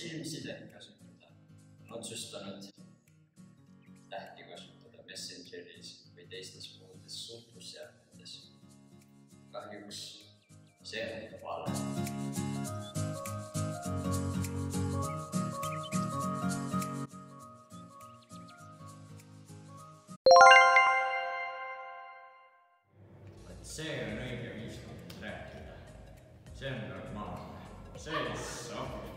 silmsidet kasutada, on otsustanud tähti kasutada Messengeris või teistes muudes suhtlusseadmetes. Kahjuks see on vale. See on õige viis rääkida. See on normaalne. See on